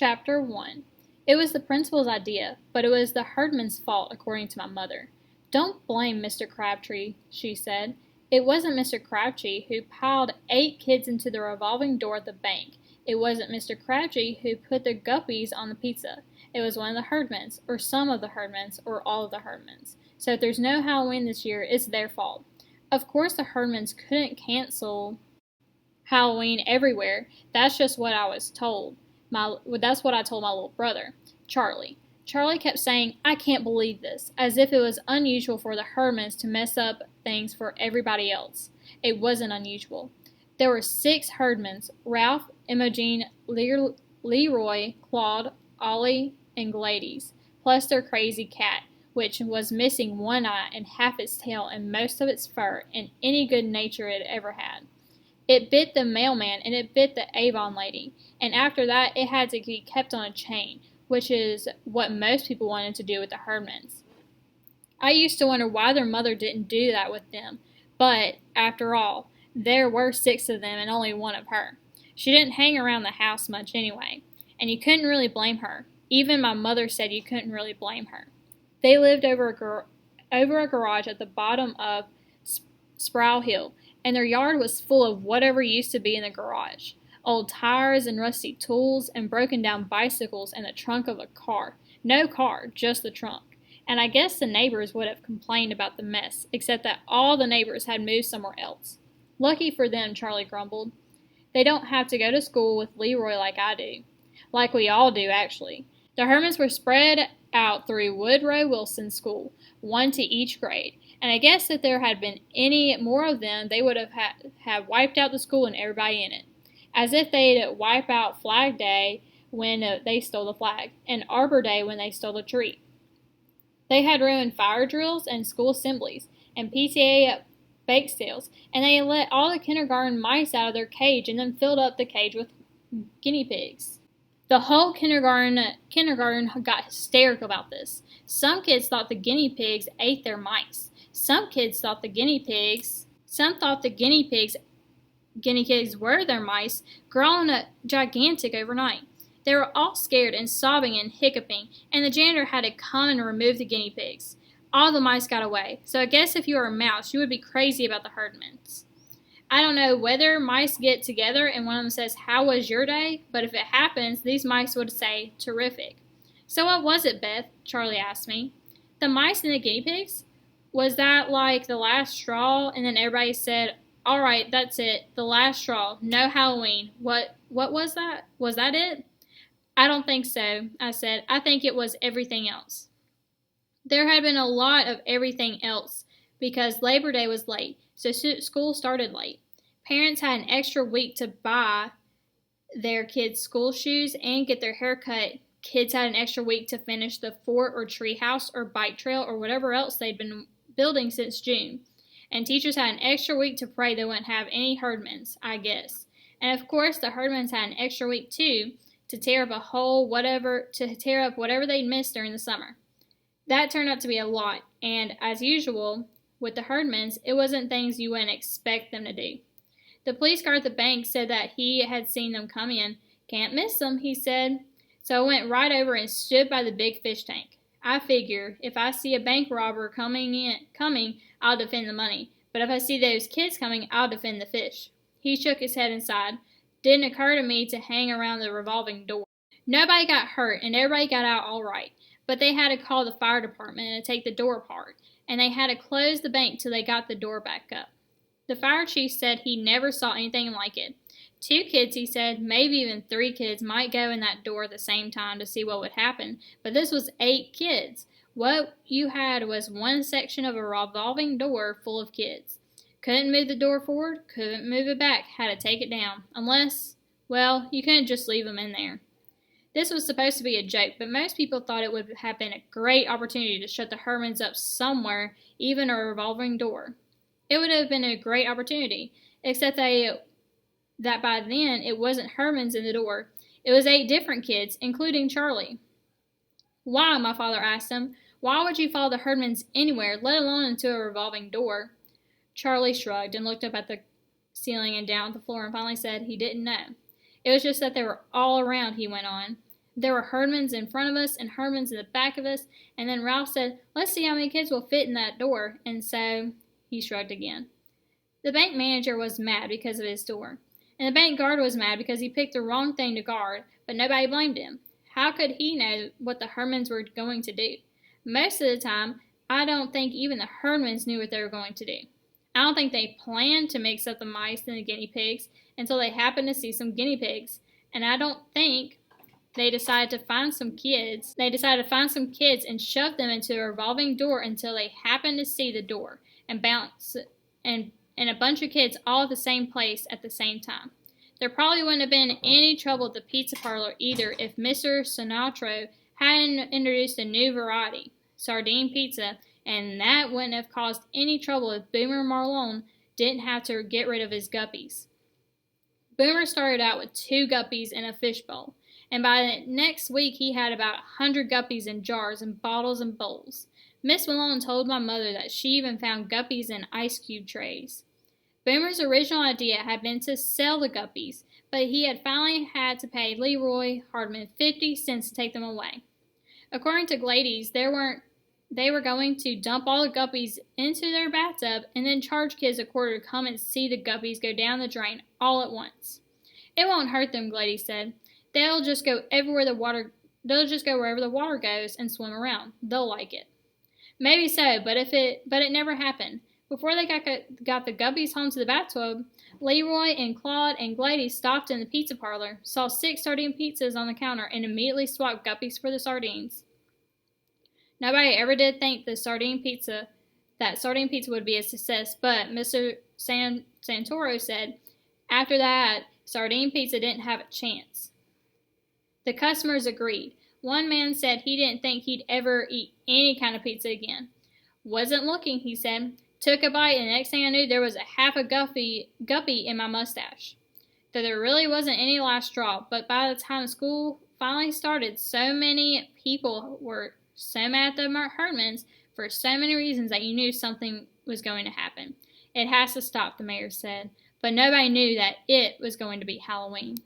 Chapter 1. It was the principal's idea, but it was the herdman's fault, according to my mother. "Don't blame Mr. Crabtree," she said. "It wasn't Mr. Crabtree who piled 8 kids into the revolving door at the bank. It wasn't Mr. Crabtree who put the guppies on the pizza. It was one of the herdmans, or some of the herdmans, or all of the herdmans. So if there's no Halloween this year, it's their fault." Of course the herdmans couldn't cancel Halloween everywhere. That's just what I was told. That's what I told my little brother, Charlie. Charlie kept saying, "I can't believe this," as if it was unusual for the Hermans to mess up things for everybody else. It wasn't unusual. There were 6 Herdmans: Ralph, Imogen, Leroy, Claude, Ollie, and Gladys, plus their crazy cat, which was missing one eye and half its tail and most of its fur and any good nature it ever had. It bit the mailman and it bit the Avon lady, and after that it had to be kept on a chain, which is what most people wanted to do with the Herdmans. I used to wonder why their mother didn't do that with them, but, after all, there were 6 of them and only one of her. She didn't hang around the house much anyway, and you couldn't really blame her. Even my mother said you couldn't really blame her. They lived over a garage at the bottom of Sproul Hill, and their yard was full of whatever used to be in the garage. Old tires and rusty tools and broken down bicycles and the trunk of a car. No car, just the trunk. And I guess the neighbors would have complained about the mess, except that all the neighbors had moved somewhere else. "Lucky for them," Charlie grumbled. "They don't have to go to school with Leroy like I do." Like we all do, actually. The Hermans were spread out through Woodrow Wilson School, 1 to each grade, and I guess if there had been any more of them, they would have wiped out the school and everybody in it. As if they'd wipe out Flag Day when they stole the flag, and Arbor Day when they stole the tree. They had ruined fire drills and school assemblies, and PTA bake sales, and they let all the kindergarten mice out of their cage and then filled up the cage with guinea pigs. The whole kindergarten got hysterical about this. Some kids thought the guinea pigs ate their mice. Some thought the guinea pigs were their mice, grown gigantic overnight. They were all scared and sobbing and hiccuping, and the janitor had to come and remove the guinea pigs. All the mice got away, so I guess if you were a mouse, you would be crazy about the Herdmans. I don't know whether mice get together and one of them says, "How was your day?" But if it happens, these mice would say, "Terrific." "So what was it, Beth?" Charlie asked me. "The mice and the guinea pigs? Was that like the last straw?" And then everybody said, "All right, that's it. The last straw. No Halloween. What was that? Was that it?" "I don't think so," I said. "I think it was everything else." There had been a lot of everything else because Labor Day was late, so school started late. Parents had an extra week to buy their kids' school shoes and get their hair cut. Kids had an extra week to finish the fort or tree house or bike trail or whatever else they'd been building since June. And teachers had an extra week to pray they wouldn't have any Herdmans, I guess. And of course the Herdmans had an extra week too to tear up whatever they'd missed during the summer. That turned out to be a lot, and as usual with the Herdmans, it wasn't things you wouldn't expect them to do. The police guard at the bank said that he had seen them come in. "Can't miss them," he said. So I went right over and stood by the big fish tank. I figure if I see a bank robber coming, I'll defend the money. But if I see those kids coming, I'll defend the fish. He shook his head and sighed. Didn't occur to me to hang around the revolving door. Nobody got hurt, and everybody got out all right. But they had to call the fire department and take the door apart, and they had to close the bank till they got the door back up. The fire chief said he never saw anything like it. 2 kids, he said, maybe even 3 kids might go in that door at the same time to see what would happen, but this was 8 kids. What you had was one section of a revolving door full of kids. Couldn't move the door forward, couldn't move it back, had to take it down, unless, well, you couldn't just leave them in there. This was supposed to be a joke, but most people thought it would have been a great opportunity to shut the Herdmans up somewhere, even a revolving door. It would have been a great opportunity, except that by then it wasn't Herdmans in the door. It was 8 different kids, including Charlie. "Why?" my father asked him. "Why would you follow the Herdmans anywhere, let alone into a revolving door?" Charlie shrugged and looked up at the ceiling and down at the floor and finally said he didn't know. "It was just that they were all around," he went on. there were Herdmans in front of us and Herdmans in the back of us, and then Ralph said, "Let's see how many kids will fit in that door," and so he shrugged again. The bank manager was mad because of his door, and the bank guard was mad because he picked the wrong thing to guard, but nobody blamed him. How could he know what the Herdmans were going to do? Most of the time, I don't think even the Herdmans knew what they were going to do. I don't think they planned to mix up the mice and the guinea pigs until they happened to see some guinea pigs, and I don't think they decided to find some kids and shove them into a revolving door until they happened to see the door and bounce and a bunch of kids all at the same place at the same time. There probably wouldn't have been any trouble at the pizza parlor either if Mr. Sinatro hadn't introduced a new variety, sardine pizza, and that wouldn't have caused any trouble if Boomer Marlone didn't have to get rid of his guppies. Boomer started out with 2 guppies in a fishbowl, and by the next week he had about 100 guppies in jars and bottles and bowls. Miss Malone told my mother that she even found guppies in ice cube trays. Boomer's original idea had been to sell the guppies, but he had finally had to pay Leroy Hardman 50 cents to take them away. According to Glady's, they were going to dump all the guppies into their bathtub and then charge kids a quarter to come and see the guppies go down the drain all at once. It won't hurt them, Glady said. They'll just go wherever the water goes and swim around. They'll like it. Maybe so, but it never happened. Before they got the guppies home to the bathtub, Leroy and Claude and Glady stopped in the pizza parlor, saw 6 sardine pizzas on the counter, and immediately swapped guppies for the sardines. Nobody ever did think that sardine pizza would be a success, but Mr. Santoro said after that, sardine pizza didn't have a chance. The customers agreed. One man said he didn't think he'd ever eat any kind of pizza again. "Wasn't looking," he said. "Took a bite, and the next thing I knew, there was a half a guppy in my mustache." Though there really wasn't any last straw, but by the time school finally started, so many people were so mad at the Herdmans for so many reasons that you knew something was going to happen. "It has to stop," the mayor said, but nobody knew that it was going to be Halloween.